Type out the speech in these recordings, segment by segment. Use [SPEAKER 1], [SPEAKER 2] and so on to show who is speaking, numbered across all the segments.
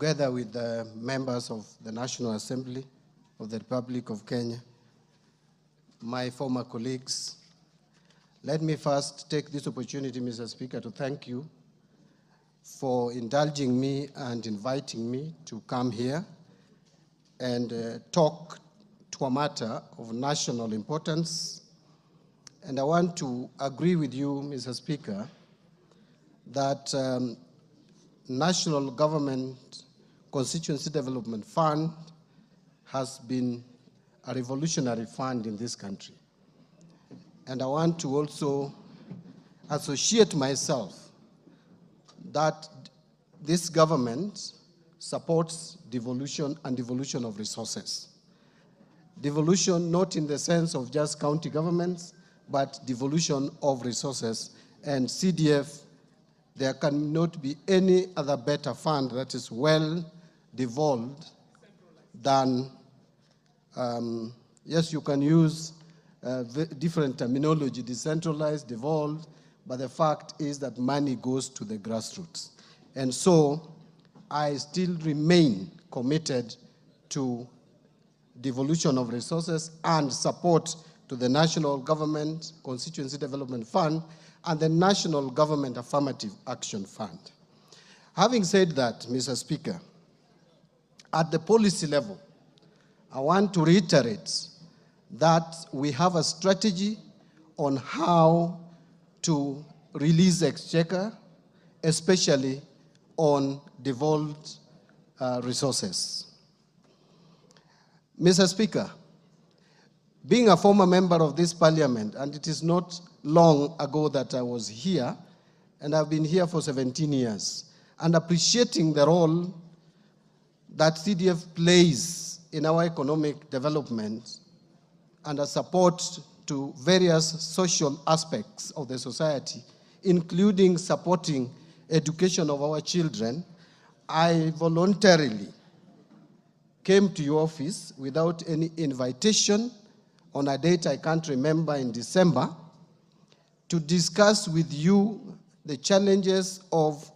[SPEAKER 1] together with the members of the National Assembly of the Republic of Kenya, my former colleagues, let me first take this opportunity, Mr. Speaker, to thank you for indulging me and inviting me to come here and talk to a matter of national importance. And I want to agree with you, Mr. Speaker, that National Government Constituency Development Fund has been a revolutionary fund in this country. And I want to also associate myself that this government supports devolution and devolution of resources. Devolution not in the sense of just county governments, but devolution of resources. And CDF, there cannot be any other better fund that is well devolved than, yes, you can use different terminology, decentralized, devolved, but the fact is that money goes to the grassroots. And so I still remain committed to devolution of resources and support to the National Government Constituency Development Fund and the National Government Affirmative Action Fund. Having said that, Mr. Speaker, at the policy level, I want to reiterate that we have a strategy on how to release exchequer, especially on devolved resources. Mr. Speaker, being a former member of this parliament, and it is not long ago that I was here, and I've been here for 17 years, and appreciating the role that CDF plays in our economic development and a support to various social aspects of the society, including supporting education of our children, I voluntarily came to your office without any invitation on a date I can't remember in December to discuss with you the challenges of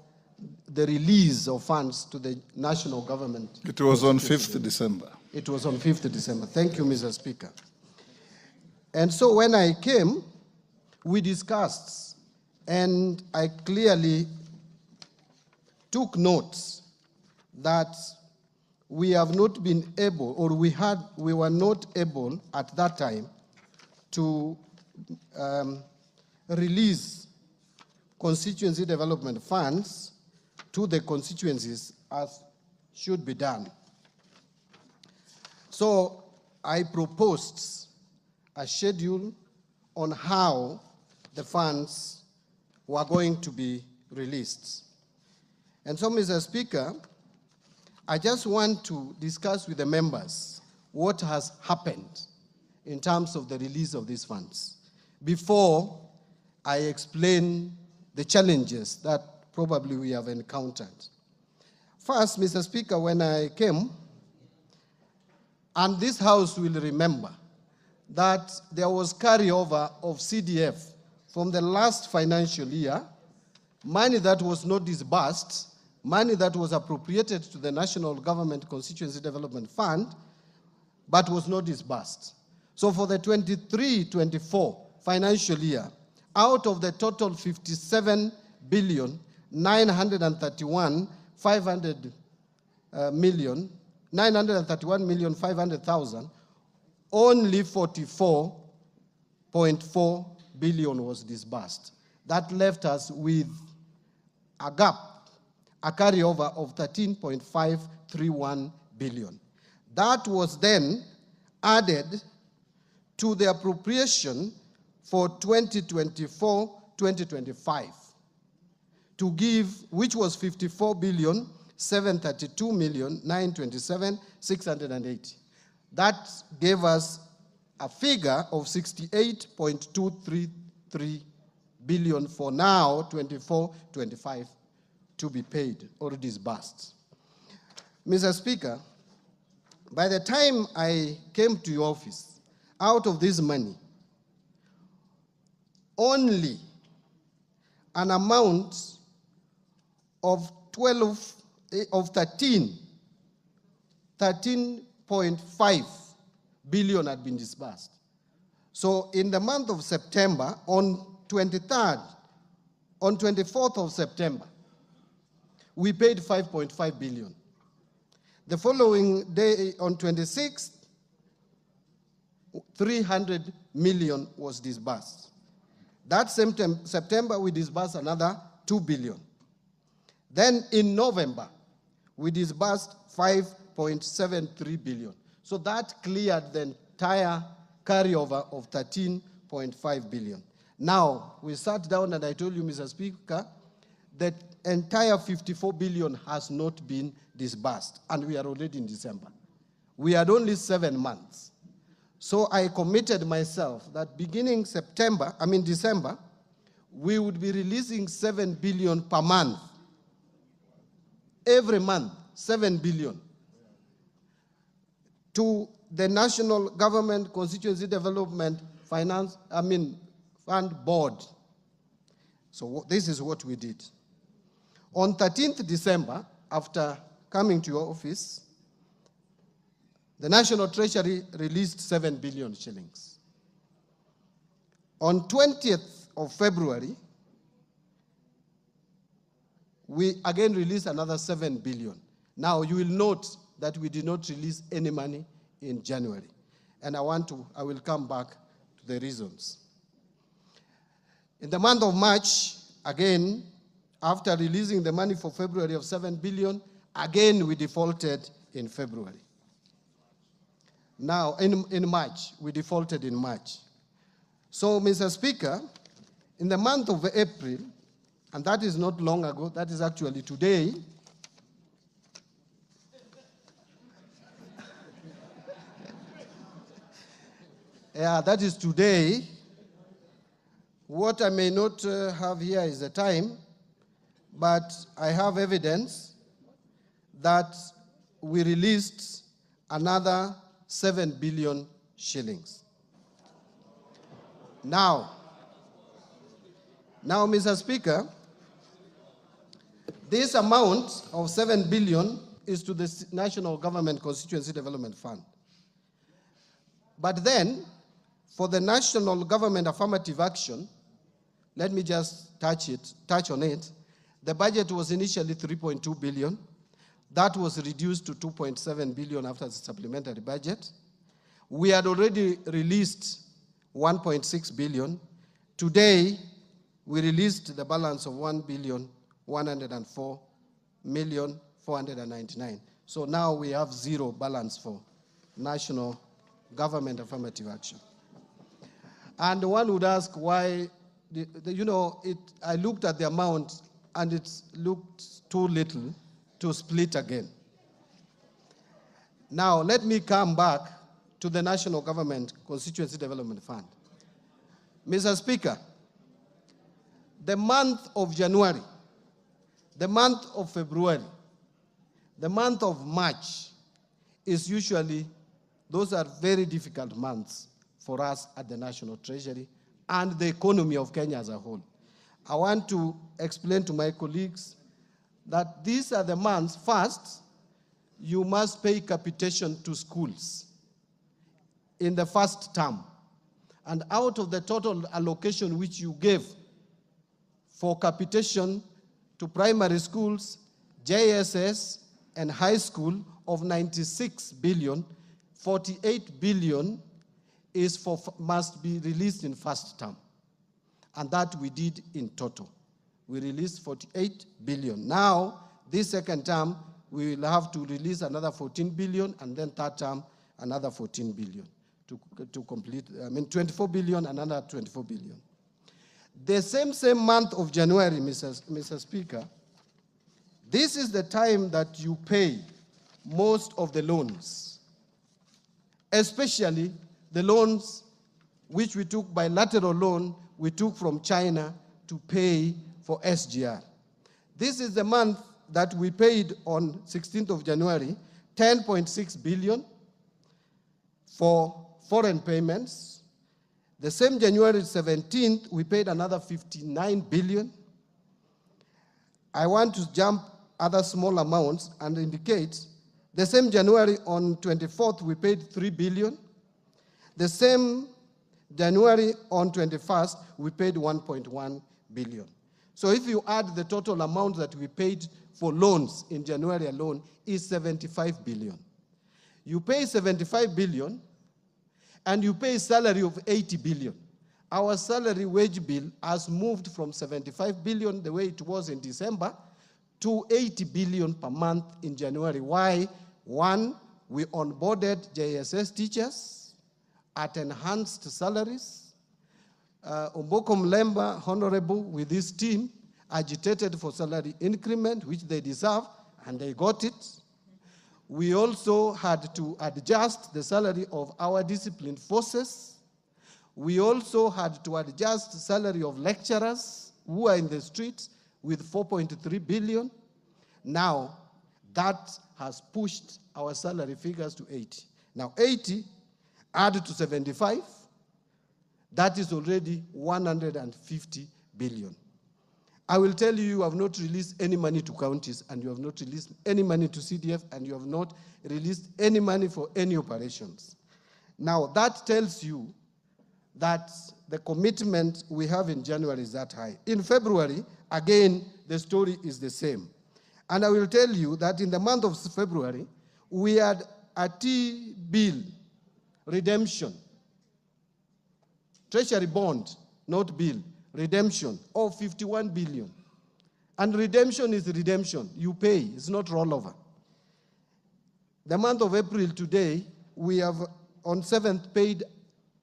[SPEAKER 1] the release of funds to the national government.
[SPEAKER 2] It was on 5th December.
[SPEAKER 1] It was on 5th December. Thank you, Mr. Speaker. And so when I came, we discussed, and I clearly took notes that we have not been able, or we were not able at that time to release constituency development funds to the constituencies as should be done. So I proposed a schedule on how the funds were going to be released. And so, Mr. Speaker, I just want to discuss with the members what has happened in terms of the release of these funds before I explain the challenges that probably we have encountered. First, Mr. Speaker, when I came, and this House will remember that there was carryover of CDF from the last financial year, money that was not disbursed, money that was appropriated to the National Government Constituency Development Fund, but was not disbursed. So for the 23-24 financial year, out of the total 57 billion, 931,500,000, only 44.4 billion was disbursed. That left us with a gap, a carryover of 13.531 billion. That was then added to the appropriation for 2024-2025 to give, which was 54,732,927,680. That gave us a figure of 68.233 billion for now, 24-25, to be paid or disbursed. Mr. Speaker, by the time I came to your office, out of this money, only an amount of of 13.5 billion had been disbursed. So in the month of September, on 24th of September, we paid 5.5 billion. The following day, on 26th, 300 million was disbursed. That same September, we disbursed another 2 billion. Then in November, we disbursed 5.73 billion. So that cleared the entire carryover of 13.5 billion. Now, we sat down and I told you, Mr. Speaker, that entire 54 billion has not been disbursed, and we are already in December. We had only 7 months. So I committed myself that beginning December, we would be releasing 7 billion per month. Every month, 7 billion. To the National Government Constituency Development Fund Board. So this is what we did. On 13th December, after coming to your office, the National Treasury released 7 billion shillings. On 20th of February, we again released another 7 billion. Now, you will note that we did not release any money in January. And I will come back to the reasons. In the month of March, again, after releasing the money for February of 7 billion, again we defaulted in February. Now, in March, we defaulted in March. So, Mr. Speaker, in the month of April, and that is not long ago, that is actually today, yeah, that is today. What I may not have here is the time, but I have evidence that we released another 7 billion shillings. Now, Mr. Speaker, this amount of 7 billion is to the National Government Constituency Development Fund. But then, for the National Government Affirmative Action, let me just touch on it. The budget was initially 3.2 billion. That was reduced to 2.7 billion after the supplementary budget. We had already released 1.6 billion. Today, we released the balance of 1,104,499,000. So now we have zero balance for National Government Affirmative Action. And one would ask why, I looked at the amount and it looked too little to split again. Now, let me come back to the National Government Constituency Development Fund. Mr. Speaker, the month of January, the month of February, the month of March is usually, those are very difficult months for us at the National Treasury and the economy of Kenya as a whole. I want to explain to my colleagues that these are the months. First, you must pay capitation to schools in the first term. And out of the total allocation which you gave for capitation to primary schools, JSS, and high school of 96 billion, 48 billion must be released in first term. And that we did in total. We released 48 billion. Now, this second term, we will have to release another 14 billion, and then third term, another 14 billion to complete, 24 billion, another 24 billion. The same month of January, Mr. Speaker, this is the time that you pay most of the loans, especially the loans which we took, bilateral loan, we took from China to pay for SGR. This is the month that we paid on 16th of January, 10.6 billion for foreign payments. The same January 17th, we paid another 59 billion. I want to jump other small amounts and indicates the same January on 24th, we paid 3 billion. The same January on 21st, we paid 1.1 billion. So if you add the total amount that we paid for loans in January alone is 75 billion. You pay 75 billion and you pay salary of 80 billion. Our salary wage bill has moved from 75 billion, the way it was in December, to 80 billion per month in January. Why? One, we onboarded JSS teachers at enhanced salaries. Omboko Mlemba, Honorable, with his team, agitated for salary increment, which they deserve, and they got it. We also had to adjust the salary of our disciplined forces. We also had to adjust the salary of lecturers who are in the streets with 4.3 billion. Now, that has pushed our salary figures to 80. Now, 80 added to 75, that is already 150 billion. I will tell you, you have not released any money to counties, and you have not released any money to CDF, and you have not released any money for any operations. Now, that tells you that the commitment we have in January is that high. In February, again, the story is the same. And I will tell you that in the month of February, we had a T-bill redemption, treasury bond, not bill, redemption of 51 billion. And redemption is redemption. You pay, it's not rollover. The month of April today, we have on 7th paid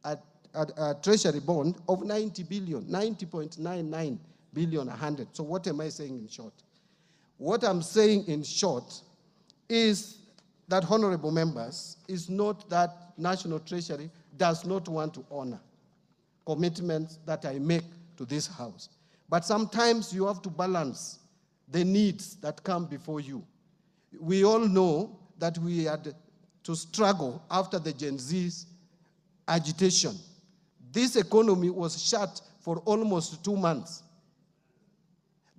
[SPEAKER 1] a treasury bond of 90 billion, 90.99 billion, 100. So what am I saying in short? What I'm saying in short is that, honorable members, is not that National Treasury does not want to honor commitments that I make to this House. But sometimes you have to balance the needs that come before you. We all know that we had to struggle after the Gen Z's agitation. This economy was shut for almost 2 months.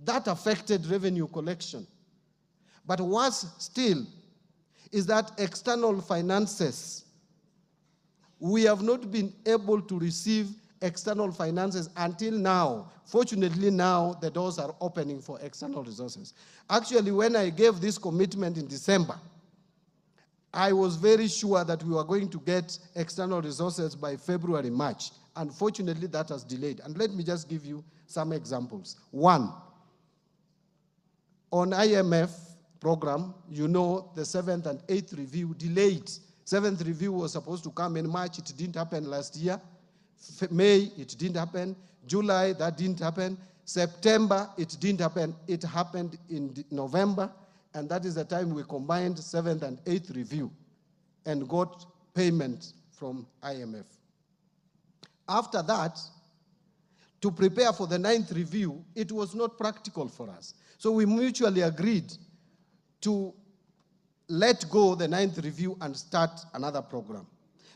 [SPEAKER 1] That affected revenue collection. But worse still is that external finances, we have not been able to receive external finances until now. Fortunately, now the doors are opening for external resources. Actually, when I gave this commitment in December, I was very sure that we were going to get external resources by February, March. Unfortunately, that has delayed. And let me just give you some examples. One, on IMF program, you know the 7th and 8th review delayed. 7th review was supposed to come in March. It didn't happen last year. May, it didn't happen. July, that didn't happen. September, it didn't happen. It happened in November, and that is the time we combined 7th and 8th review and got payment from IMF. After that, to prepare for the 9th review, it was not practical for us. So we mutually agreed to let go the 9th review and start another program.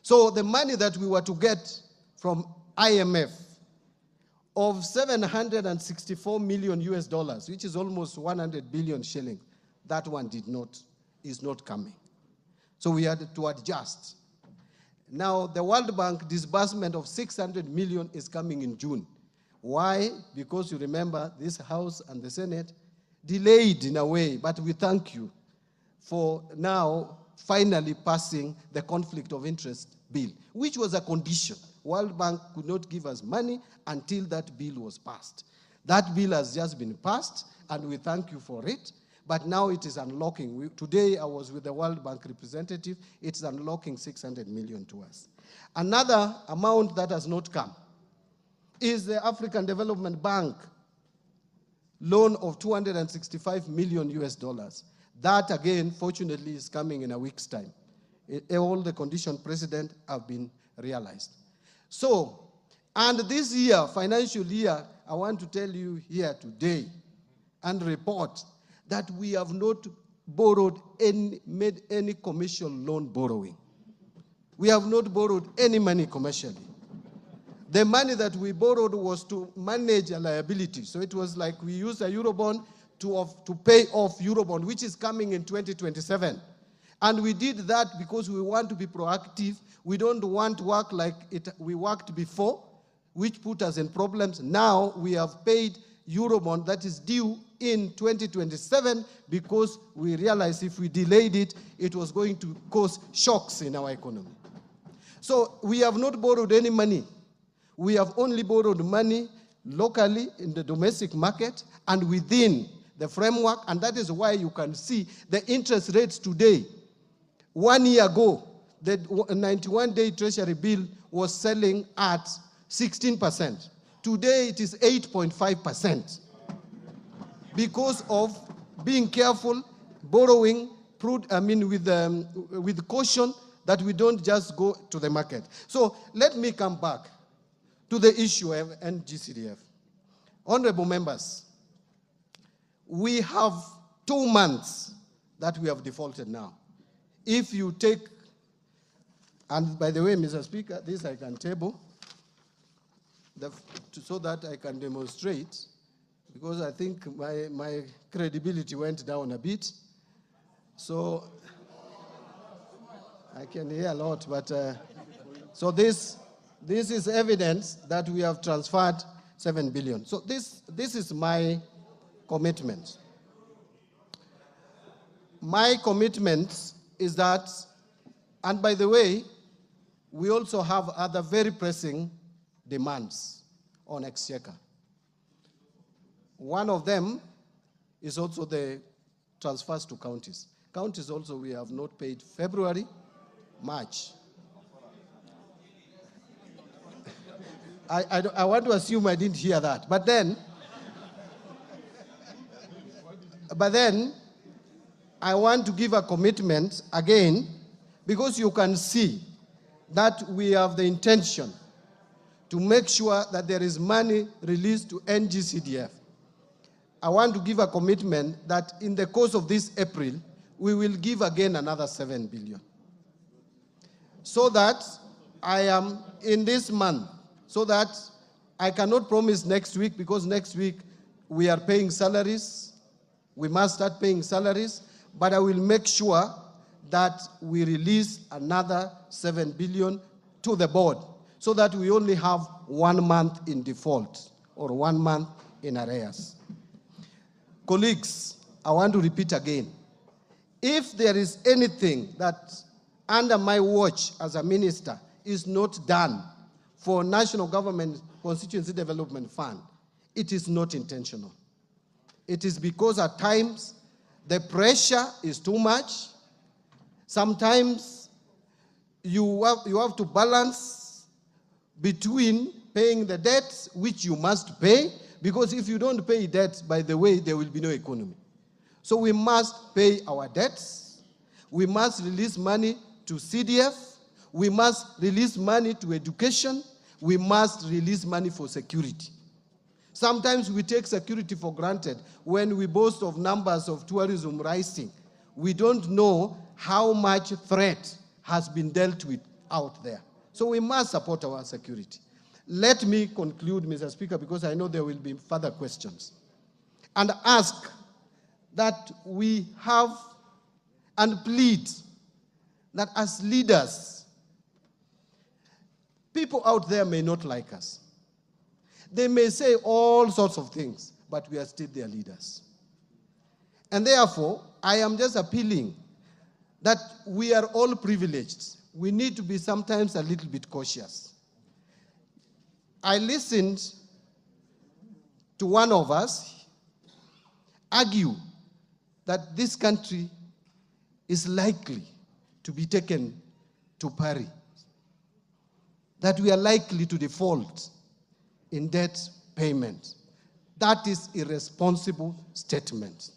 [SPEAKER 1] So the money that we were to get from IMF of 764 million US dollars, which is almost 100 billion shillings, that one is not coming. So we had to adjust. Now the World Bank disbursement of 600 million is coming in June. Why? Because you remember this House and the Senate delayed in a way, but we thank you for now finally passing the conflict of interest bill, which was a condition. World Bank could not give us money until that bill was passed. That bill has just been passed, and we thank you for it, but now it is unlocking. Today I was with the World Bank representative. It's unlocking 600 million to us. Another amount that has not come is the African Development Bank loan of 265 million US dollars. That, again, fortunately, is coming in a week's time. All the conditions precedent have been realized. So, and this year, financial year, I want to tell you here today and report that we have not made any commercial loan borrowing. We have not borrowed any money commercially. The money that we borrowed was to manage a liability. So it was like we used a Eurobond to pay off Eurobond, which is coming in 2027. And we did that because we want to be proactive. We don't want to work like we worked before, which put us in problems. Now we have paid Eurobond that is due in 2027 because we realized if we delayed it, it was going to cause shocks in our economy. So we have not borrowed any money. We have only borrowed money locally in the domestic market and within the framework, and that is why you can see the interest rates today. 1 year ago, the 91-day treasury bill was selling at 16%. Today it is 8.5% because of being careful, borrowing, with caution that we don't just go to the market. So let me come back to the issue of NGCDF. Honorable members, we have 2 months that we have defaulted now. If you take, and by the way, Mr. Speaker, this I can table, so that I can demonstrate, because I think my credibility went down a bit. So I can hear a lot, but so this is evidence that we have transferred 7 billion. So this is my commitment. My commitment is that, and by the way, we also have other very pressing demands on Exchequer. One of them is also the transfers to counties. Counties also we have not paid February, March. I want to assume I didn't hear that. But then I want to give a commitment again, because you can see that we have the intention to make sure that there is money released to NGCDF. I want to give a commitment that in the course of this April, we will give again another 7 billion. So that I am in this month, so that I cannot promise next week, because next week we are paying salaries. We must start paying salaries, but I will make sure that we release another 7 billion to the board, so that we only have 1 month in default or 1 month in arrears. Colleagues, I want to repeat again. If there is anything that under my watch as a minister is not done for National Government Constituency Development Fund, it is not intentional. It is because at times the pressure is too much. Sometimes you have to balance between paying the debts, which you must pay, because if you don't pay debts, by the way, there will be no economy. So we must pay our debts. We must release money to CDF. We must release money to education. We must release money for security. Sometimes we take security for granted when we boast of numbers of tourism rising. We don't know how much threat has been dealt with out there. So we must support our security. Let me conclude, Mr. Speaker, because I know there will be further questions, and ask that we have and plead that as leaders, people out there may not like us. They may say all sorts of things, but we are still their leaders. And therefore, I am just appealing that we are all privileged. We need to be sometimes a little bit cautious. I listened to one of us argue that this country is likely to be taken to pari, that we are likely to default in debt payment. That is irresponsible statement.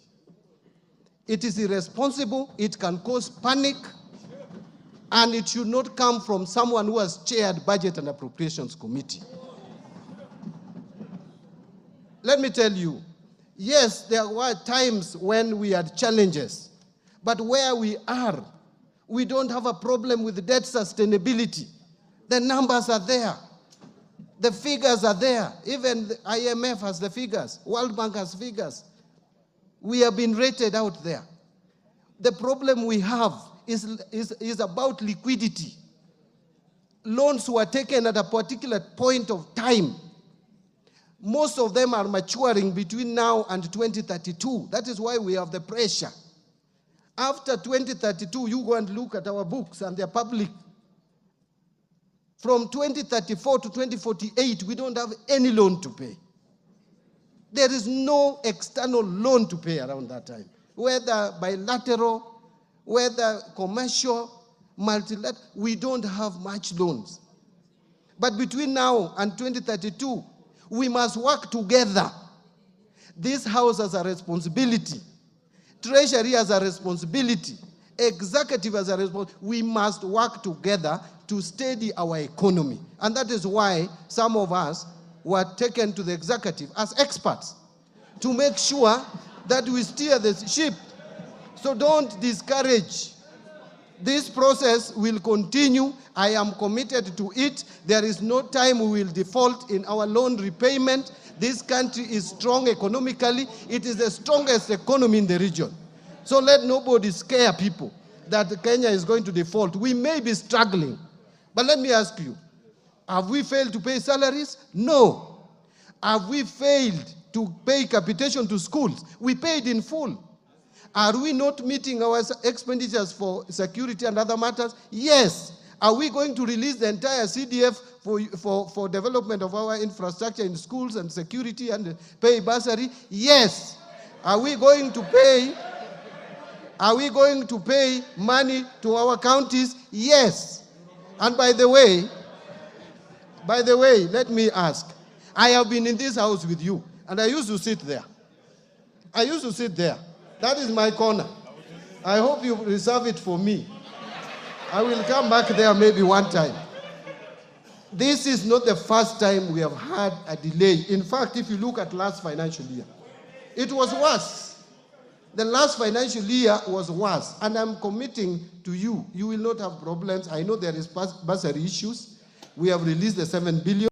[SPEAKER 1] It is irresponsible, it can cause panic, and it should not come from someone who has chaired Budget and Appropriations Committee. Let me tell you, yes, there were times when we had challenges, but where we are, we don't have a problem with debt sustainability. The numbers are there. The figures are there. Even the IMF has the figures. World Bank has figures. We have been rated out there. The problem we have is about liquidity. Loans were taken at a particular point of time. Most of them are maturing between now and 2032. That is why we have the pressure. After 2032, you go and look at our books and they're public. From 2034 to 2048, we don't have any loan to pay. There is no external loan to pay around that time, whether bilateral, whether commercial, multilateral. We don't have much loans. But between now and 2032, we must work together. This House has a responsibility. Treasury has a responsibility. Executive has a responsibility. We must work together to steady our economy. And that is why some of us were taken to the executive as experts to make sure that we steer the ship. So don't discourage. This process will continue. I am committed to it. There is no time we will default in our loan repayment. This country is strong economically. It is the strongest economy in the region. So let nobody scare people that Kenya is going to default. We may be struggling. But let me ask you, have we failed to pay salaries? No. Have we failed to pay capitation to schools? We paid in full. Are we not meeting our expenditures for security and other matters? Yes. Are we going to release the entire CDF for development of our infrastructure in schools and security and pay bursary? Yes. Are we going to pay money to our counties? Yes. And by the way, let me ask. I have been in this house with you, and I used to sit there. That is my corner. I hope you reserve it for me. I will come back there maybe one time. This is not the first time we have had a delay. In fact, if you look at last financial year, it was worse. The last financial year was worse. And I'm committing to you, you will not have problems. I know there is bursary issues. We have released the 7 billion.